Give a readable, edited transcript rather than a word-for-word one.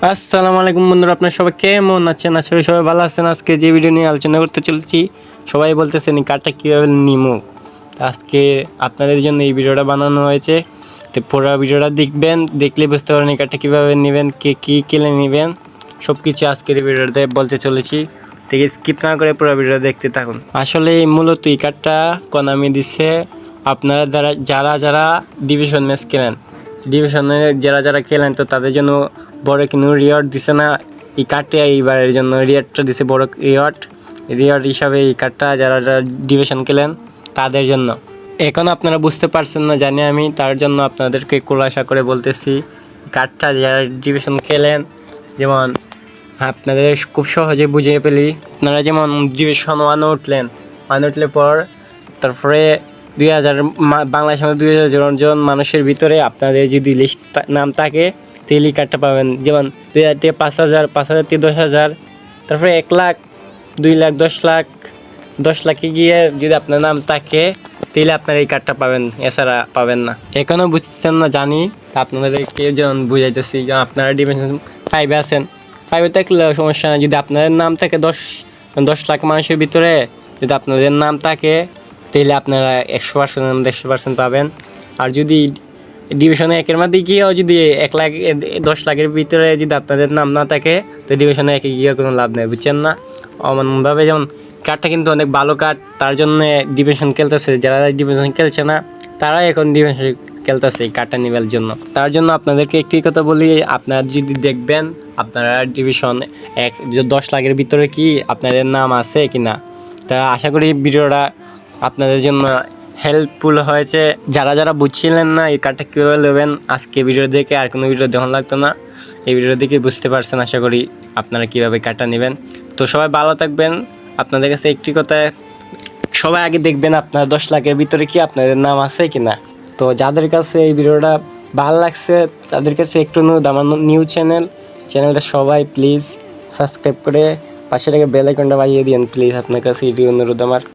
আসসালামু আলাইকুম বন্ধুরা, আপনারা সবাই কেমন আছেন? আশা করি সবাই ভালো আছেন। আজকে যে ভিডিও নিয়ে আলোচনা করতে চলেছি, সবাই বলতেছেন এই কার্ডটা কীভাবে নিমু। তো আজকে আপনাদের জন্য এই ভিডিওটা বানানো হয়েছে। তো পুরো ভিডিওটা দেখবেন, দেখলে বুঝতে পারেন এই কার্ডটা কীভাবে নেবেন, কে কী কেলে নেবেন, সব কিছু আজকের এই ভিডিওতে বলতে চলেছি। থেকে স্কিপ না করে পুরো ভিডিওটা দেখতে থাকুন। আসলে মূলত এই কার্ডটা কোনামি দিচ্ছে আপনারা যারা ডিভিশন ম্যাচ খেলেন, ডিভিশনে যারা খেলেন, তো তাদের জন্য বড় কোনো রিওয়ার্ড দিছে না এই কার্ডটা। এইবারের জন্য রিওয়ার্ডটা দিছে বড় রিওয়ার্ড হিসাবে এই কার্ডটা যারা ডিভিশন খেলেন তাদের জন্য। এখন আপনারা বুঝতে পারছেন না জানি আমি, তার জন্য আপনাদেরকে খোলাসা করে বলতেছি। কার্ডটা যারা ডিভিশন খেলেন, যেমন আপনাদের খুব সহজে বুঝে পেলি। আপনারা যেমন ডিভিশন ওয়ানে উঠলেন, উঠলে পর তারপরে 2000 বাংলাদেশের মধ্যে 2000 জন মানুষের ভিতরে আপনাদের যদি লিস্ট নাম থাকে তাহলে এই কার্ডটা পাবেন। যেমন 2000 থেকে 5000, 5000 থেকে 10,000, তারপরে 1 লাখ, 2 লাখ, 10 লাখ, 10 লাখে গিয়ে যদি আপনার নাম থাকে তাহলে আপনারা এই কার্ডটা পাবেন, এছাড়া পাবেন না। এখনও বুঝছেন না জানি, তা আপনাদেরকে যেমন বুঝাইতেছি, যেমন আপনারা ডিভিশন 5-এ আছেন, 5-এ থাকলে সমস্যা না। যদি আপনাদের নাম থাকে 10 লাখ মানুষের ভিতরে যদি আপনাদের নাম থাকে তাহলে আপনারা 100% 100% পাবেন। আর যদি ডিভিশনে 1-এর মধ্যে গিয়েও যদি 1 লাখ 10 লাখের ভিতরে যদি আপনাদের নাম না থাকে তো ডিভিশনে 1-এ গিয়ে কোনো লাভ নেই, বুঝছেন না? অমনভাবে যেমন কার্ডটা কিন্তু অনেক ভালো কার্ড, তার জন্য ডিভিশন খেলতেছে। যারা ডিভিশন খেলছে না তারা এখন ডিভিশন খেলতেছে এই কার্ডটা নেওয়ার জন্য। তার জন্য আপনাদেরকে একটি কথা বলি, আপনারা যদি দেখবেন আপনারা ডিভিশন 10 লাখের ভিতরে কি আপনাদের নাম আছে কি না। তা আশা করি ভিডিওটা আপনাদের জন্য হেল্পফুল হয়েছে। যারা বুঝছিলেন না এই কার্ডটা কীভাবে নেবেন, আজকে ভিডিও দেখে আর কোনো ভিডিও দেখানো লাগতো না, এই ভিডিও দেখে বুঝতে পারছেন আশা করি আপনারা কীভাবে কার্ডটা নেবেন। তো সবাই ভালো থাকবেন। আপনাদের কাছে একটি কথা, সবাই আগে দেখবেন আপনার 10 লাখের ভিতরে কি আপনাদের নাম আছে কি না। তো যাদের কাছে এই ভিডিওটা ভালো লাগছে তাদের কাছে একটু অনুরোধ, আমার নিউ চ্যানেলটা সবাই প্লিজ সাবস্ক্রাইব করে পাশে থেকে বেল আইকনটা বাজিয়ে দিন প্লিজ। আপনার কাছে এটি অনুরোধ আমার।